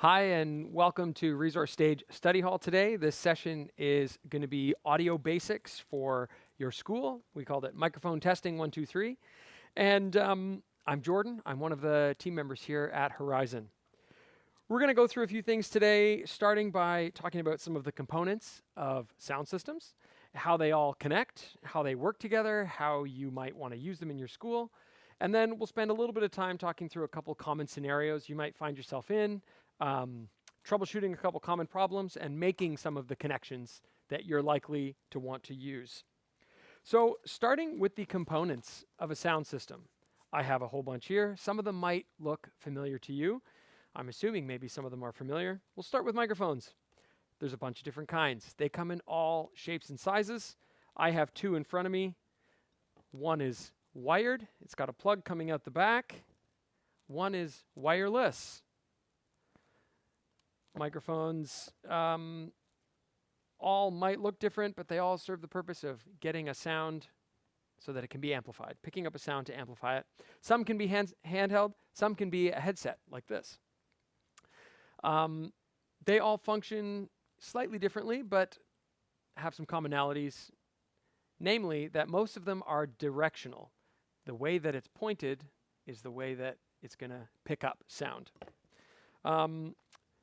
Hi, and welcome to Resource Stage Study Hall today. This session is going to be audio basics for your school. We called it microphone testing 1, 2, 3. And I'm Jordan. I'm one of the team members here at Horizon. We're going to go through a few things today, starting by talking about some of the components of sound systems, how they all connect, how they work together, how you might want to use them in your school. And then we'll spend a little bit of time talking through a couple common scenarios you might find yourself in, troubleshooting a couple common problems, and making some of the connections that you're likely to want to use. So starting with the components of a sound system, I have a whole bunch here. Some of them might look familiar to you. I'm assuming maybe some of them are familiar. We'll start with microphones. There's a bunch of different kinds. They come in all shapes and sizes. I have two in front of me. One is wired. It's got a plug coming out the back. One is wireless. Microphones all might look different, but they all serve the purpose of getting a sound so that it can be amplified, picking up a sound to amplify it. Some can be handheld, some can be a headset like this. They all function slightly differently, but have some commonalities, namely that most of them are directional. The way that it's pointed is the way that it's going to pick up sound.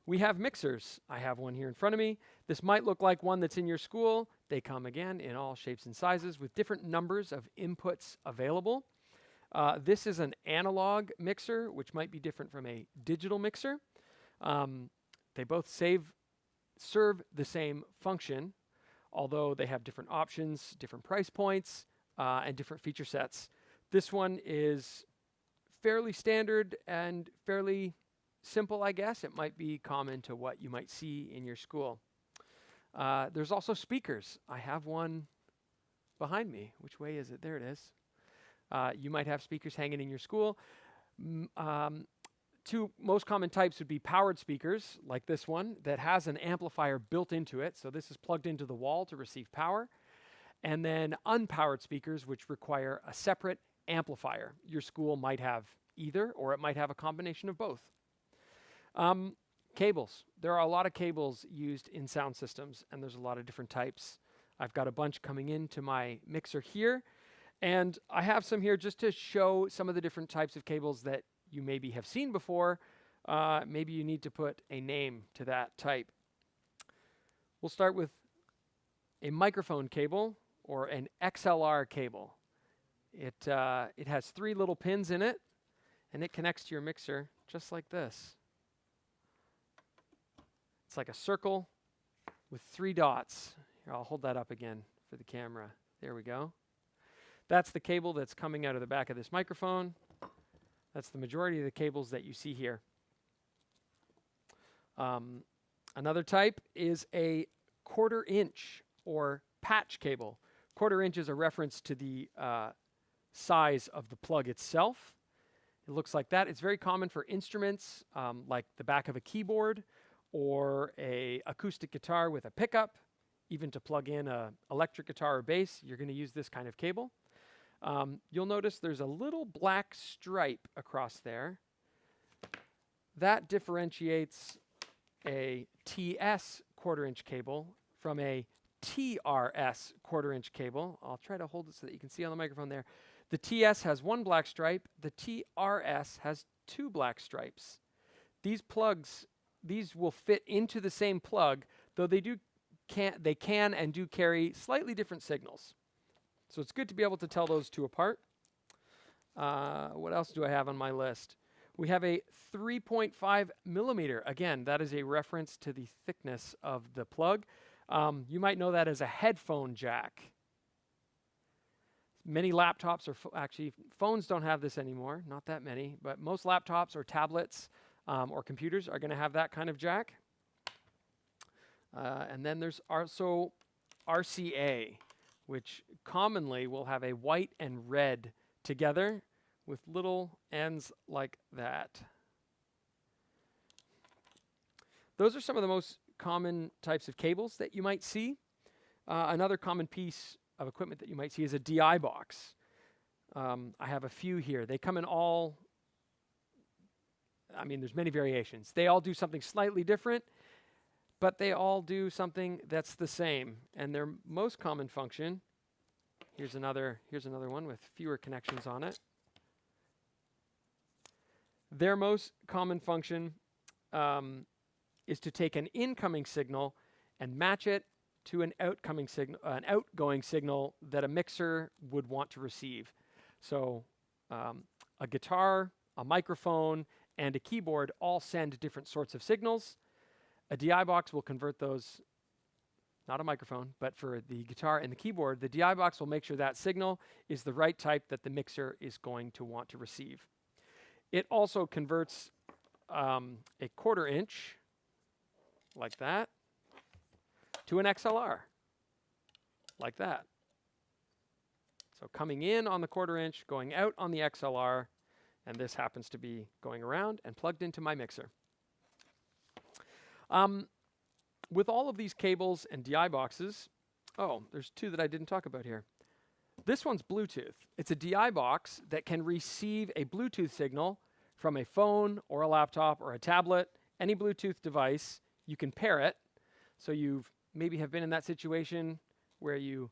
We have mixers. I have one here in front of me. This might look like one that's in your school. They come again in all shapes and sizes with different numbers of inputs available. This is an analog mixer, which might be different from a digital mixer. They both serve the same function, although they have different options, different price points, and different feature sets. This one is fairly standard and fairly simple, I guess. It might be common to what you might see in your school. There's also speakers. I have one behind me. Which way is it? There it is. You might have speakers hanging in your school. Two most common types would be powered speakers, like this one, that has an amplifier built into it. So this is plugged into the wall to receive power. And then unpowered speakers, which require a separate amplifier. Your school might have either, or it might have a combination of both. Cables. There are a lot of cables used in sound systems, and there's a lot of different types. I've got a bunch coming into my mixer here, and I have some here just to show some of the different types of cables that you maybe have seen before. Maybe you need to put a name to that type. We'll start with a microphone cable, or an XLR cable. It has 3 little pins in it, and it connects to your mixer just like this. It's like a circle with 3 dots. Here, I'll hold that up again for the camera. There we go. That's the cable that's coming out of the back of this microphone. That's the majority of the cables that you see here. Another type is a 1/4 inch or patch cable. 1/4 inch is a reference to the size of the plug itself. It looks like that. It's very common for instruments like the back of a keyboard or a acoustic guitar with a pickup. Even to plug in a electric guitar or bass, you're going to use this kind of cable. You'll notice there's a little black stripe across there. That differentiates a TS 1/4 inch cable from a TRS 1/4 inch cable. I'll try to hold it so that you can see on the microphone there. The TS has 1 black stripe. The TRS has 2 black stripes. These plugs, these will fit into the same plug, though they can and do carry slightly different signals. So it's good to be able to tell those 2 apart. What else do I have on my list? We have a 3.5 millimeter. Again, that is a reference to the thickness of the plug. You might know that as a headphone jack. Many laptops or actually phones don't have this anymore, not that many, but most laptops or tablets or computers are going to have that kind of jack. And then there's also RCA, which commonly will have a white and red together with little ends like that. Those are some of the most common types of cables that you might see. Another common piece of equipment that you might see is a DI box. I have a few here. They come in all I mean, there's many variations. They all do something slightly different, but they all do something that's the same. And their most common function, here's another one with fewer connections on it. Their most common function is to take an incoming signal and match it to an outgoing signal that a mixer would want to receive. So a guitar, a microphone, and a keyboard all send different sorts of signals. A DI box will convert those, not a microphone, but for the guitar and the keyboard, the DI box will make sure that signal is the right type that the mixer is going to want to receive. It also converts a 1/4 inch, like that, to an XLR, like that. So coming in on the 1/4 inch, going out on the XLR, and this happens to be going around and plugged into my mixer. With all of these cables and DI boxes, oh, there's two that I didn't talk about here. This one's Bluetooth. It's a DI box that can receive a Bluetooth signal from a phone or a laptop or a tablet, any Bluetooth device. You can pair it. So you maybe have been in that situation where you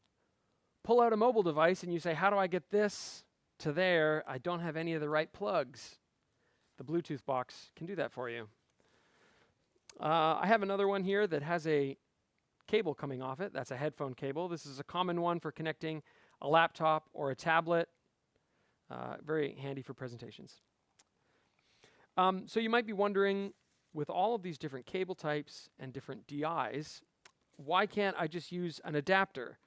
pull out a mobile device and you say, how do I get this to there? I don't have any of the right plugs. The Bluetooth box can do that for you. I have another one here that has a cable coming off it. That's a headphone cable. This is a common one for connecting a laptop or a tablet. Very handy for presentations. So you might be wondering, with all of these different cable types and different DIs, why can't I just use an adapter?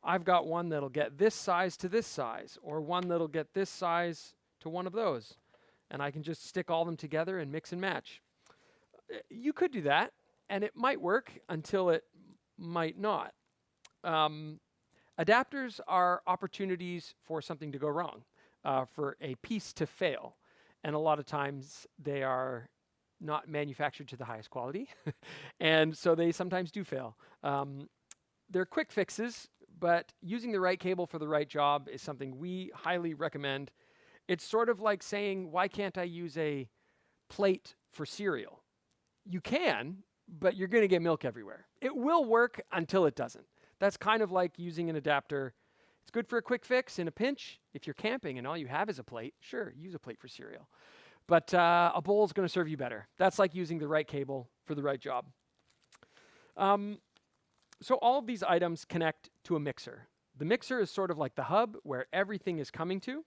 I've got one that'll get this size to this size, or one that'll get this size to one of those, and I can just stick all them together and mix and match. You could do that, and it might work until it might not. Adapters are opportunities for something to go wrong, for a piece to fail, and a lot of times they are not manufactured to the highest quality, and so they sometimes do fail. They're quick fixes, but using the right cable for the right job is something we highly recommend. It's sort of like saying, why can't I use a plate for cereal? You can, but you're going to get milk everywhere. It will work until it doesn't. That's kind of like using an adapter. It's good for a quick fix in a pinch. If you're camping and all you have is a plate, sure, use a plate for cereal. But a bowl is going to serve you better. That's like using the right cable for the right job. So all of these items connect to a mixer. The mixer is sort of like the hub where everything is coming to.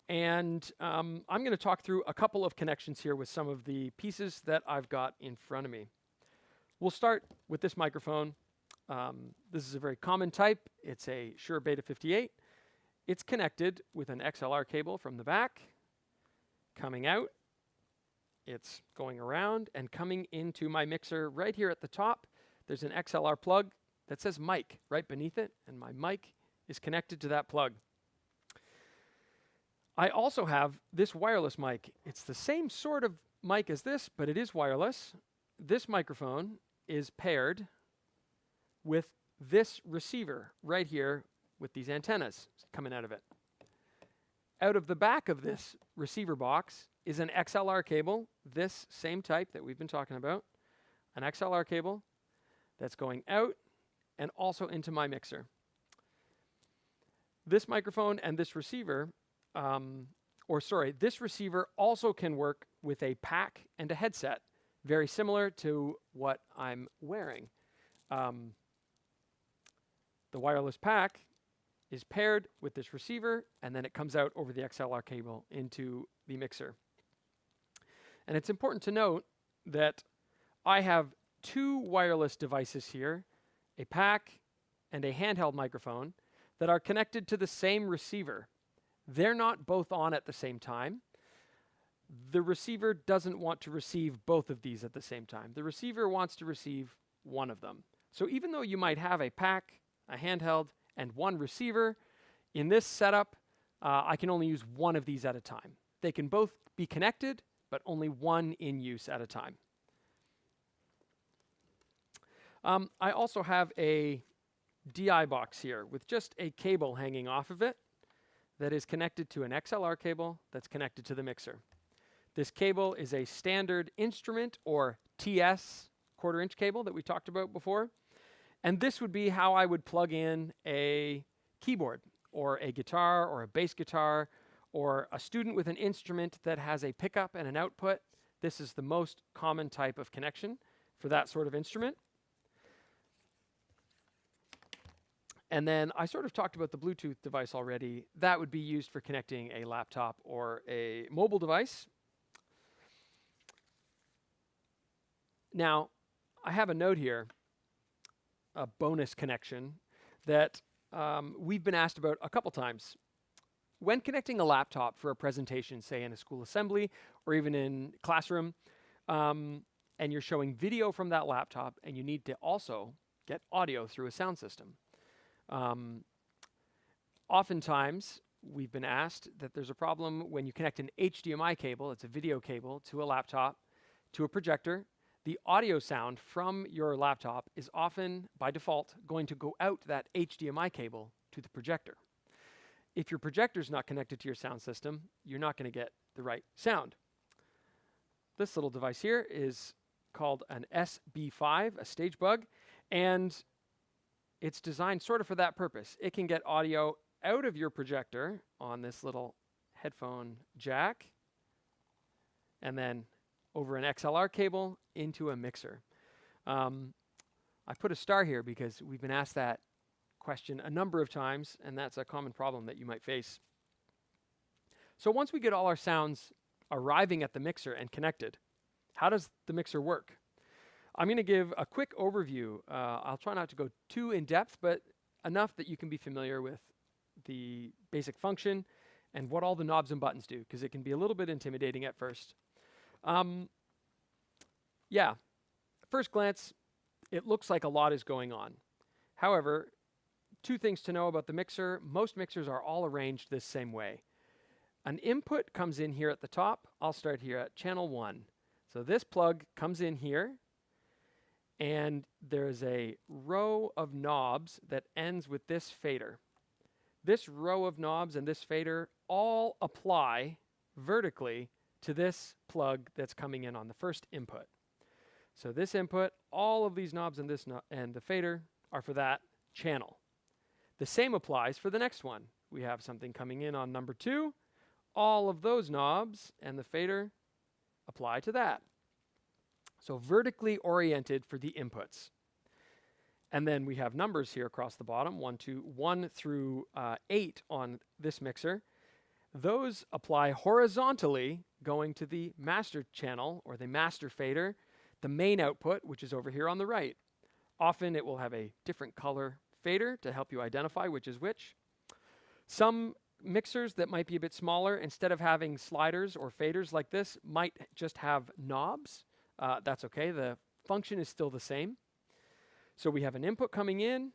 And I'm going to talk through a couple of connections here with some of the pieces that I've got in front of me. We'll start with this microphone. This is a very common type. It's a Shure Beta 58. It's connected with an XLR cable from the back, coming out. It's going around and coming into my mixer right here at the top. There's an XLR plug that says mic right beneath it, and my mic is connected to that plug. I also have this wireless mic. It's the same sort of mic as this, but it is wireless. This microphone is paired with this receiver right here with these antennas coming out of it. Out of the back of this receiver box is an XLR cable, this same type that we've been talking about, an XLR cable that's going out and also into my mixer. This microphone and this receiver, this receiver also can work with a pack and a headset, very similar to what I'm wearing. The wireless pack is paired with this receiver, and then it comes out over the XLR cable into the mixer. And it's important to note that I have two wireless devices here, a pack and a handheld microphone, that are connected to the same receiver. They're not both on at the same time. The receiver doesn't want to receive both of these at the same time. The receiver wants to receive one of them. So even though you might have a pack, a handheld, and one receiver, in this setup, I can only use one of these at a time. They can both be connected, but only one in use at a time. I also have a DI box here with just a cable hanging off of it that is connected to an XLR cable that's connected to the mixer. This cable is a standard instrument or TS quarter-inch cable that we talked about before. And this would be how I would plug in a keyboard or a guitar or a bass guitar or a student with an instrument that has a pickup and an output. This is the most common type of connection for that sort of instrument. And then I sort of talked about the Bluetooth device already. That would be used for connecting a laptop or a mobile device. Now, I have a note here, a bonus connection that we've been asked about a couple times. When connecting a laptop for a presentation, say in a school assembly or even in classroom, and you're showing video from that laptop and you need to also get audio through a sound system. Oftentimes, we've been asked that there's a problem when you connect an HDMI cable, it's a video cable, to a laptop, to a projector. The audio sound from your laptop is often, by default, going to go out that HDMI cable to the projector. If your projector's not connected to your sound system, you're not going to get the right sound. This little device here is called an SB5, a stage bug, and it's designed sort of for that purpose. It can get audio out of your projector on this little headphone jack, and then over an XLR cable into a mixer. I put a star here because we've been asked that question a number of times, and that's a common problem that you might face. So once we get all our sounds arriving at the mixer and connected, how does the mixer work? I'm going to give a quick overview. I'll try not to go too in-depth, but enough that you can be familiar with the basic function and what all the knobs and buttons do, because it can be a little bit intimidating at first. Yeah, first glance, it looks like a lot is going on. However, two things to know about the mixer. Most mixers are all arranged this same way. An input comes in here at the top. I'll start here at channel 1. So this plug comes in here, and there's a row of knobs that ends with this fader. This row of knobs and this fader all apply vertically to this plug that's coming in on the first input. So this input, all of these knobs and this and the fader are for that channel. The same applies for the next one. We have something coming in on number 2. All of those knobs and the fader apply to that. So vertically oriented for the inputs. And then we have numbers here across the bottom, 1 through 8 on this mixer. Those apply horizontally going to the master channel or the master fader, the main output, which is over here on the right. Often it will have a different color fader to help you identify which is which. Some mixers that might be a bit smaller, instead of having sliders or faders like this, might just have knobs. That's okay, the function is still the same. So we have an input coming in,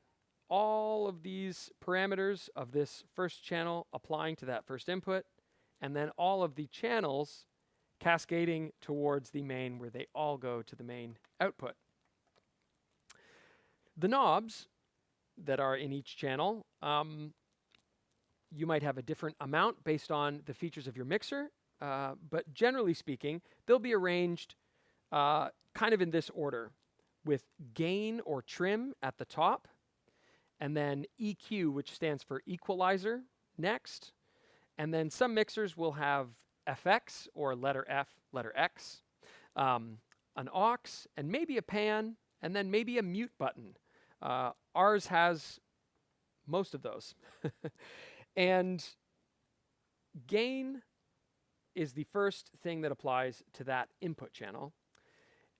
all of these parameters of this first channel applying to that first input, and then all of the channels cascading towards the main where they all go to the main output. The knobs that are in each channel, you might have a different amount based on the features of your mixer, but generally speaking, they'll be arranged kind of in this order, with gain or trim at the top, and then EQ, which stands for equalizer, next. And then some mixers will have FX, or letter F, letter X, an aux, and maybe a pan, and then maybe a mute button. Ours has most of those. And gain is the first thing that applies to that input channel.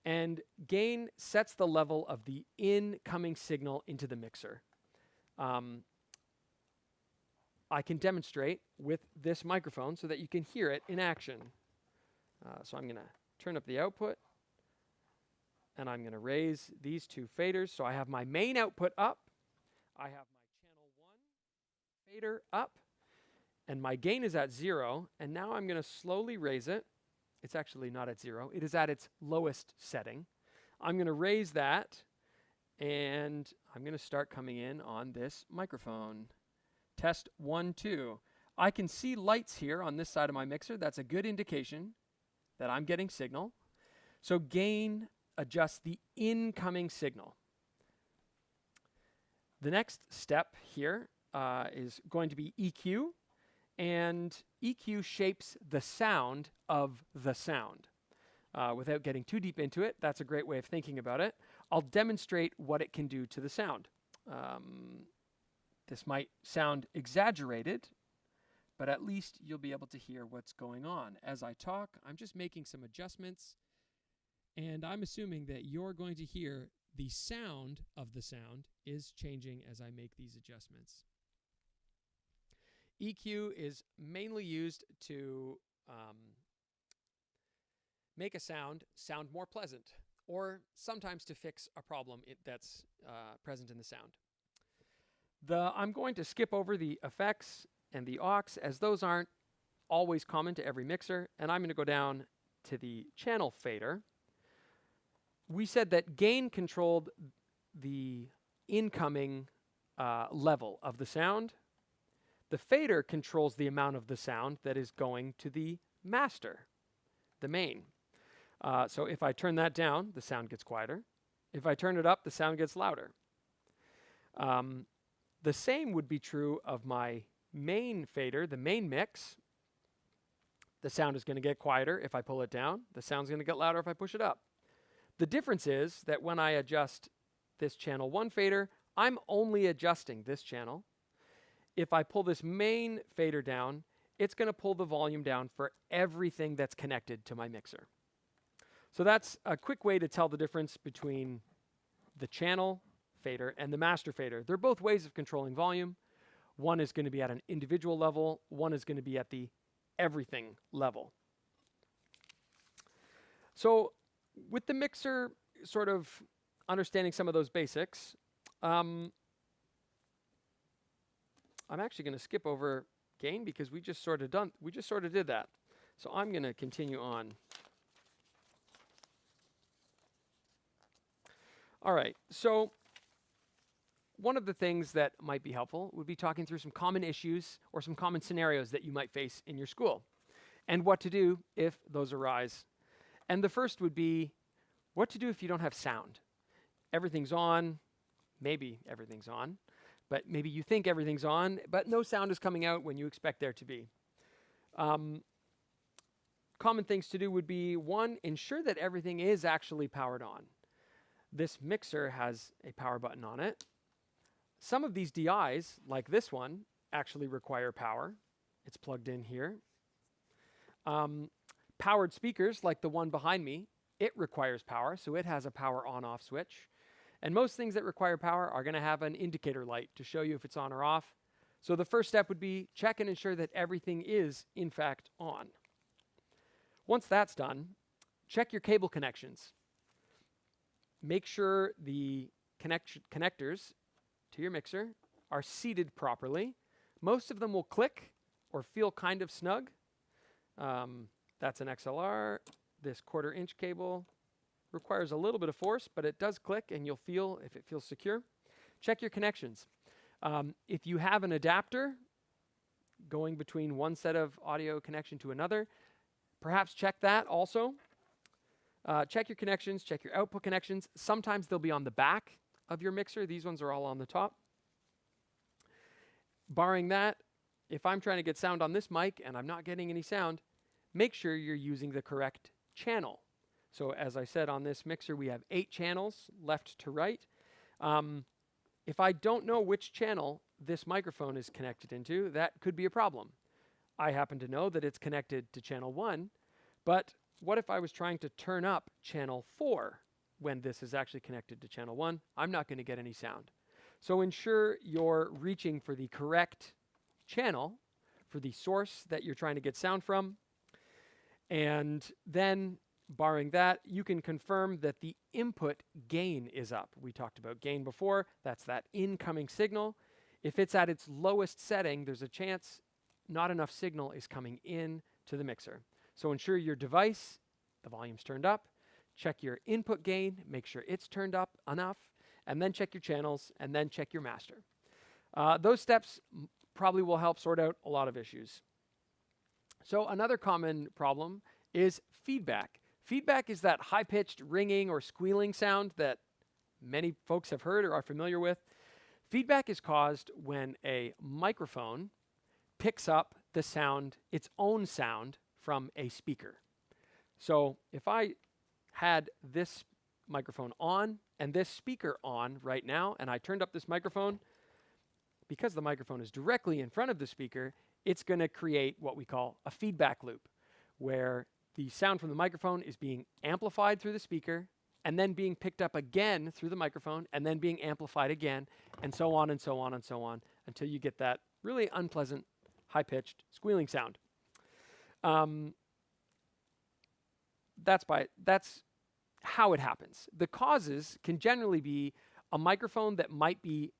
And gain sets the level of the incoming signal into the mixer. I can demonstrate with this microphone so that you can hear it in action. So I'm going to turn up the output, and I'm going to raise these 2 faders. So I have my main output up, I have my channel 1 fader up, and my gain is at 0, and now I'm going to slowly raise it. It's actually not at 0. It is at its lowest setting. I'm going to raise that, and I'm going to start coming in on this microphone. Test 1, 2. I can see lights here on this side of my mixer. That's a good indication. that I'm getting signal. So gain adjusts the incoming signal. The next step here is going to be EQ, and EQ shapes the sound of the sound. Without getting too deep into it, that's a great way of thinking about it. I'll demonstrate what it can do to the sound. This might sound exaggerated, but at least you'll be able to hear what's going on. As I talk, I'm just making some adjustments, and I'm assuming that you're going to hear the sound of the sound is changing as I make these adjustments. EQ is mainly used to make a sound more pleasant, or sometimes to fix a problem that's present in the sound. I'm going to skip over the effects and the aux, as those aren't always common to every mixer, and I'm going to go down to the channel fader. We said that gain controlled the incoming level of the sound. The fader controls the amount of the sound that is going to the master, the main. So if I turn that down, the sound gets quieter. If I turn it up, the sound gets louder. The same would be true of my main fader, the main mix. The sound is going to get quieter if I pull it down. The sound's going to get louder if I push it up. The difference is that when I adjust this channel 1 fader, I'm only adjusting this channel. If I pull this main fader down, it's going to pull the volume down for everything that's connected to my mixer. So that's a quick way to tell the difference between the channel fader and the master fader. They're both ways of controlling volume. One is going to be at an individual level. One is going to be at the everything level. So with the mixer, sort of understanding some of those basics, I'm actually going to skip over gain because we just sort of did that. So I'm going to continue on. All right, so one of the things that might be helpful would be talking through some common issues or some common scenarios that you might face in your school and what to do if those arise. And the first would be what to do if you don't have sound. Everything's on, maybe everything's on, but maybe you think everything's on, but no sound is coming out when you expect there to be. Common things to do would be, one, ensure that everything is actually powered on. This mixer has a power button on it. Some of these DIs, like this one, actually require power. It's plugged in here. Powered speakers, like the one behind me, it requires power, so it has a power on-off switch. And most things that require power are going to have an indicator light to show you if it's on or off. So the first step would be check and ensure that everything is, in fact, on. Once that's done, check your cable connections. Make sure the connectors to your mixer are seated properly. Most of them will click or feel kind of snug. That's an XLR. This 1/4 inch cable requires a little bit of force, but it does click and you'll feel if it feels secure. Check your connections. If you have an adapter going between one set of audio connection to another, perhaps check that also. Check your connections, check your output connections. Sometimes they'll be on the back of your mixer. These ones are all on the top. Barring that, if I'm trying to get sound on this mic and I'm not getting any sound, make sure you're using the correct channel. So as I said, on this mixer, we have 8 channels left to right. If I don't know which channel this microphone is connected into, that could be a problem. I happen to know that it's connected to channel 1, but what if I was trying to turn up channel 4 when this is actually connected to channel 1? I'm not going to get any sound. So ensure you're reaching for the correct channel for the source that you're trying to get sound from. And then, barring that, you can confirm that the input gain is up. We talked about gain before. That's that incoming signal. If it's at its lowest setting, there's a chance not enough signal is coming in to the mixer. So ensure your device, the volume's turned up. Check your input gain, make sure it's turned up enough, and then check your channels, and then check your master. Those steps probably will help sort out a lot of issues. So another common problem is feedback. Feedback is that high-pitched ringing or squealing sound that many folks have heard or are familiar with. Feedback is caused when a microphone picks up the sound, its own sound, from a speaker. So if I had this microphone on and this speaker on right now, and I turned up this microphone, because the microphone is directly in front of the speaker, it's going to create what we call a feedback loop, where the sound from the microphone is being amplified through the speaker and then being picked up again through the microphone and then being amplified again, and so on and so on and so on until you get that really unpleasant, high-pitched squealing sound. That's how it happens. The causes can generally be a microphone that might be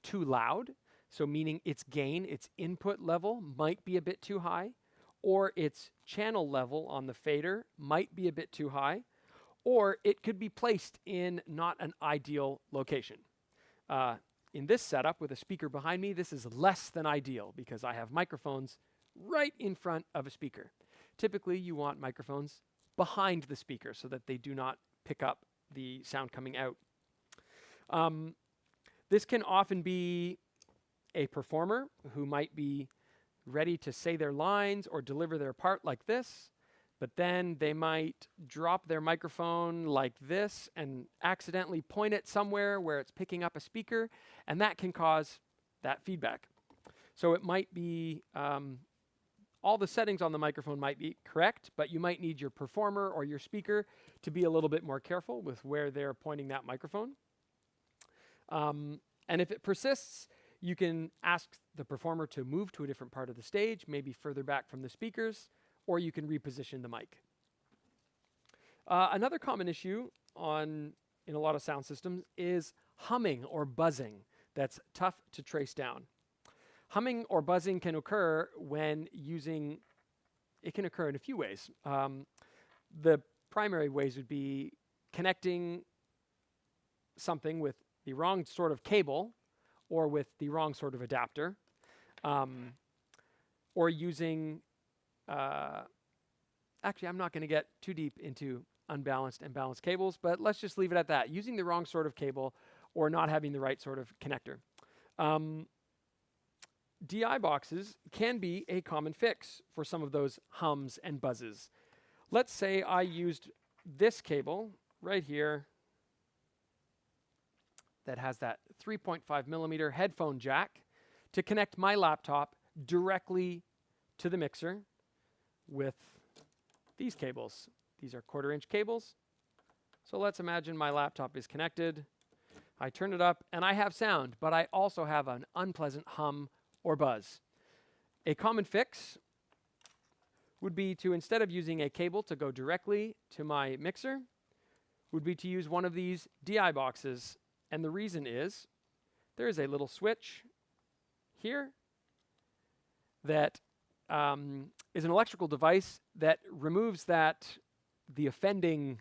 too loud, so meaning its gain, its input level might be a bit too high, or its channel level on the fader might be a bit too high, or it could be placed in not an ideal location. In this setup with a speaker behind me, this is less than ideal because I have microphones right in front of a speaker. Typically, you want microphones behind the speaker so that they do not pick up the sound coming out. This can often be a performer who might be ready to say their lines or deliver their part like this, but then they might drop their microphone like this and accidentally point it somewhere where it's picking up a speaker, and that can cause that feedback. So it might be, all the settings on the microphone might be correct, but you might need your performer or your speaker to be a little bit more careful with where they're pointing that microphone. And if it persists, you can ask the performer to move to a different part of the stage, maybe further back from the speakers, or you can reposition the mic. Another common issue in a lot of sound systems is humming or buzzing that's tough to trace down. Humming or buzzing can occur when it can occur in a few ways. The primary ways would be connecting something with the wrong sort of cable or with the wrong sort of adapter, or using, actually I'm not going to get too deep into unbalanced and balanced cables, but let's just leave it at that. Using the wrong sort of cable or not having the right sort of connector. DI boxes can be a common fix for some of those hums and buzzes. Let's say I used this cable right here that has that 3.5 millimeter headphone jack to connect my laptop directly to the mixer with these cables. These are 1/4 inch cables. So let's imagine my laptop is connected. I turn it up and I have sound, but I also have an unpleasant hum or buzz. A common fix would be to, instead of using a cable to go directly to my mixer, would be to use one of these DI boxes. And the reason is there is a little switch here that is an electrical device that removes the offending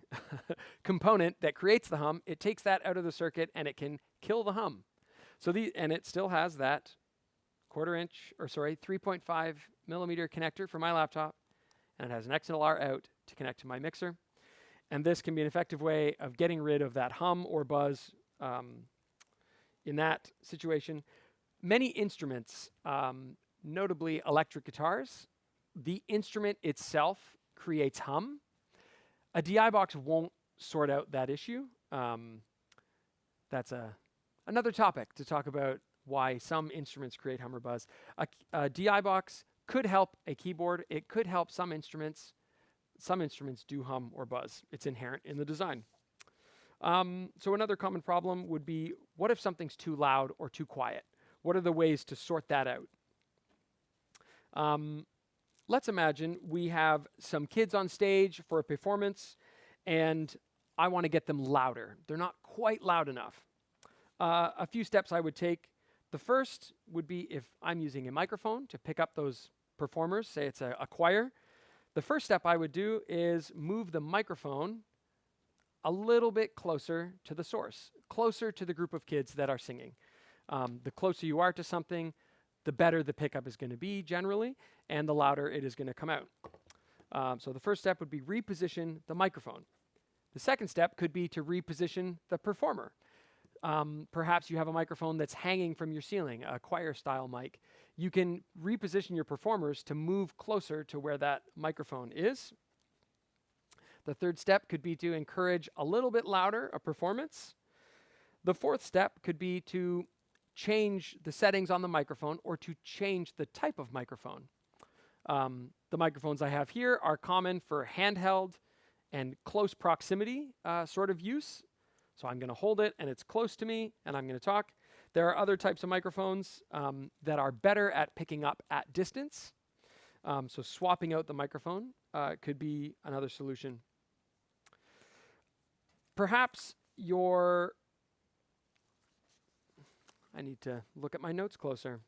component that creates the hum. It takes that out of the circuit and it can kill the hum. And it still has that 3.5 millimeter connector for my laptop, and it has an XLR out to connect to my mixer. And this can be an effective way of getting rid of that hum or buzz in that situation. Many instruments, notably electric guitars, the instrument itself creates hum. A DI box won't sort out that issue. That's another topic to talk about, why some instruments create hum or buzz. A DI box could help a keyboard. It could help some instruments. Some instruments do hum or buzz. It's inherent in the design. So another common problem would be, what if something's too loud or too quiet? What are the ways to sort that out? Let's imagine we have some kids on stage for a performance, and I want to get them louder. They're not quite loud enough. A few steps I would take. The first would be, if I'm using a microphone to pick up those performers, say it's a choir, the first step I would do is move the microphone a little bit closer to the source, closer to the group of kids that are singing. The closer you are to something, the better the pickup is going to be generally, and the louder it is going to come out. So the first step would be reposition the microphone. The second step could be to reposition the performer. Perhaps you have a microphone that's hanging from your ceiling, a choir style mic. You can reposition your performers to move closer to where that microphone is. The third step could be to encourage a little bit louder a performance. The fourth step could be to change the settings on the microphone or to change the type of microphone. The microphones I have here are common for handheld and close proximity sort of use. So I'm going to hold it and it's close to me and I'm going to talk. There are other types of microphones that are better at picking up at distance. So swapping out the microphone could be another solution. Perhaps I need to look at my notes closer.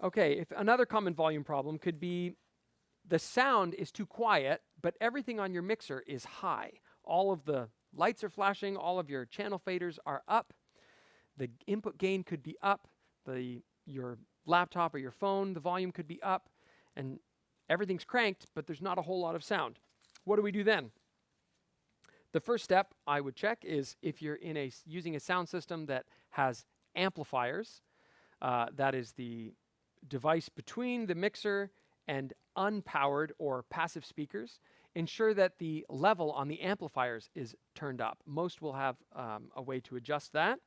Okay, if another common volume problem could be the sound is too quiet, but everything on your mixer is high. All of the lights are flashing, all of your channel faders are up. The input gain could be up, your laptop or your phone, the volume could be up, and everything's cranked, but there's not a whole lot of sound. What do we do then? The first step I would check is if you're using a sound system that has amplifiers, that is the device between the mixer and unpowered or passive speakers, ensure that the level on the amplifiers is turned up. Most will have a way to adjust that.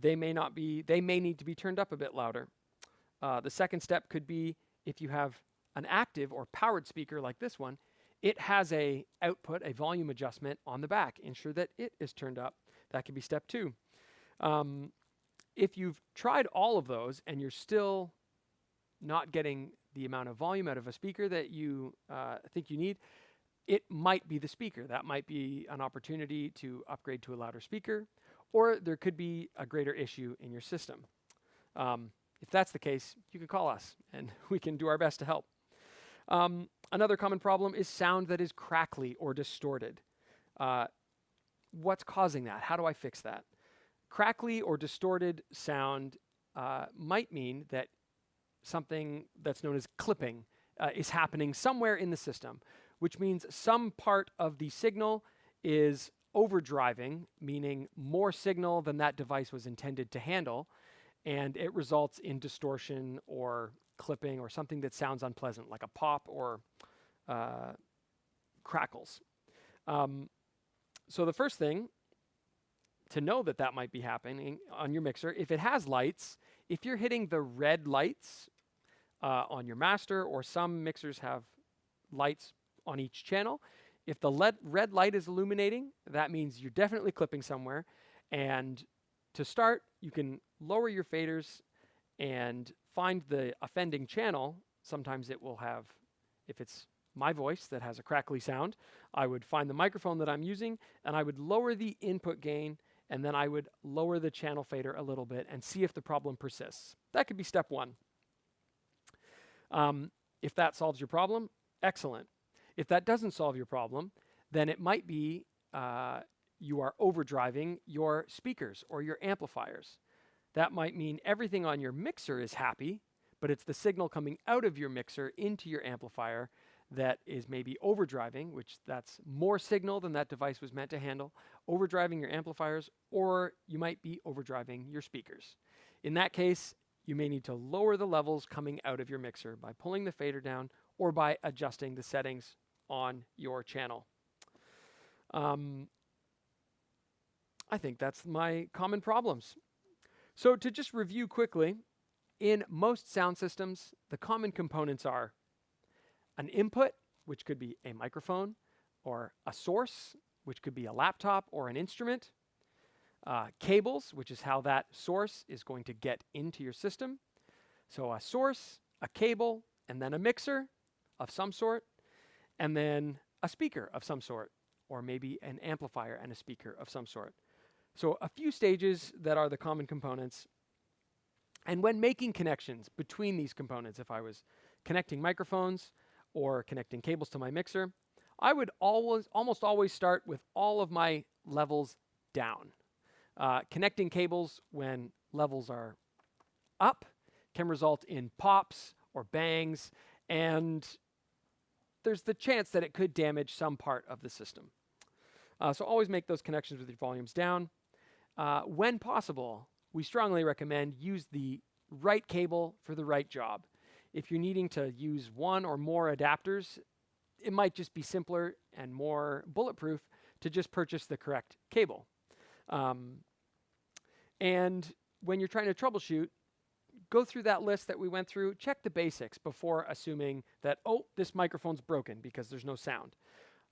They may need to be turned up a bit louder. The second step could be if you have an active or powered speaker like this one, it has a volume adjustment on the back. Ensure that it is turned up. That could be step 2. If you've tried all of those and you're still not getting the amount of volume out of a speaker that you think you need, it might be the speaker. That might be an opportunity to upgrade to a louder speaker, or there could be a greater issue in your system. If that's the case, you can call us and we can do our best to help. Another common problem is sound that is crackly or distorted. What's causing that? How do I fix that? Crackly or distorted sound might mean that something that's known as clipping is happening somewhere in the system, which means some part of the signal is overdriving, meaning more signal than that device was intended to handle, and it results in distortion or clipping or something that sounds unpleasant, like a pop or crackles. So the first thing to know that might be happening on your mixer, if it has lights, if you're hitting the red lights on your master, or some mixers have lights on each channel, if the red light is illuminating, that means you're definitely clipping somewhere. And to start, you can lower your faders and find the offending channel. Sometimes it will have, if it's my voice that has a crackly sound, I would find the microphone that I'm using and I would lower the input gain, and then I would lower the channel fader a little bit and see if the problem persists. That could be step 1. If that solves your problem, excellent. If that doesn't solve your problem, then it might be you are overdriving your speakers or your amplifiers. That might mean everything on your mixer is happy, but it's the signal coming out of your mixer into your amplifier that is maybe overdriving, which that's more signal than that device was meant to handle, overdriving your amplifiers, or you might be overdriving your speakers. In that case, you may need to lower the levels coming out of your mixer by pulling the fader down or by adjusting the settings on your channel. I think that's my common problems. So to just review quickly, in most sound systems, the common components are an input, which could be a microphone, or a source, which could be a laptop or an instrument, cables, which is how that source is going to get into your system. So a source, a cable, and then a mixer of some sort, and then a speaker of some sort, or maybe an amplifier and a speaker of some sort. So a few stages that are the common components. And when making connections between these components, if I was connecting microphones or connecting cables to my mixer, I would almost always start with all of my levels down. Connecting cables when levels are up can result in pops or bangs, and there's the chance that it could damage some part of the system. So always make those connections with your volumes down. When possible, we strongly recommend use the right cable for the right job. If you're needing to use one or more adapters, it might just be simpler and more bulletproof to just purchase the correct cable. And when you're trying to troubleshoot, go through that list that we went through, check the basics before assuming that, oh, this microphone's broken because there's no sound.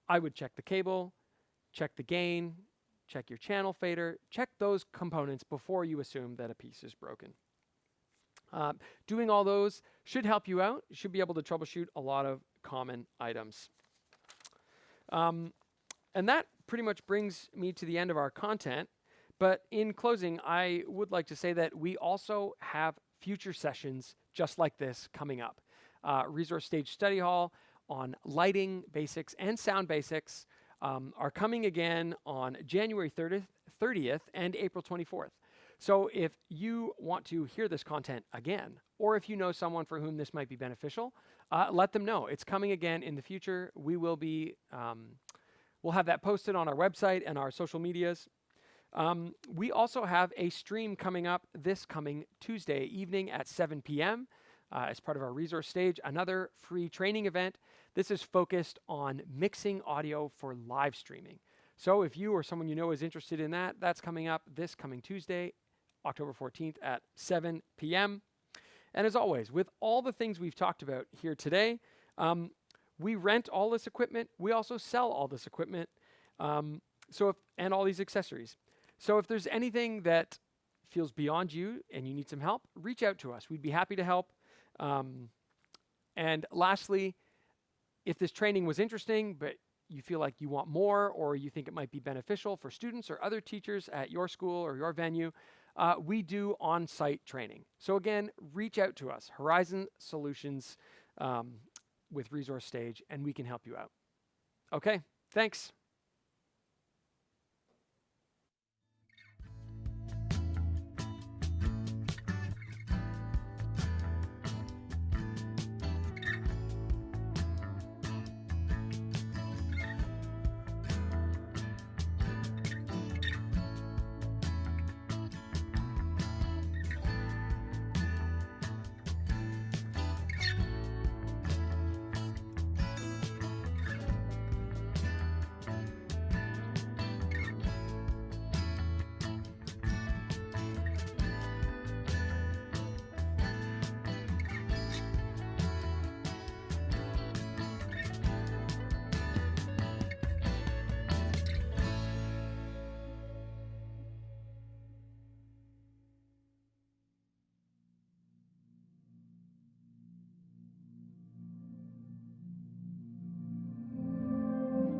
I would check the cable, check the gain, check your channel fader, check those components before you assume that a piece is broken. Doing all those should help you out. You should be able to troubleshoot a lot of common items. And that pretty much brings me to the end of our content. But in closing, I would like to say that we also have future sessions just like this coming up. Resource Stage Study Hall on lighting basics and sound basics are coming again on January 30th and April 24th. So if you want to hear this content again, or if you know someone for whom this might be beneficial, let them know. It's coming again in the future. We will be, we'll have that posted on our website and our social medias. We also have a stream coming up this coming Tuesday evening at 7 p.m. As part of our resource stage, another free training event. This is focused on mixing audio for live streaming. So if you or someone you know is interested in that, that's coming up this coming Tuesday, October 14th at 7 p.m. And as always, with all the things we've talked about here today, we rent all this equipment. We also sell all this equipment, and all these accessories. So if there's anything that feels beyond you and you need some help, reach out to us. We'd be happy to help. And lastly, if this training was interesting, but you feel like you want more, or you think it might be beneficial for students or other teachers at your school or your venue, we do on-site training. So again, reach out to us, Horizon Solutions with Resource Stage, and we can help you out. Okay, thanks.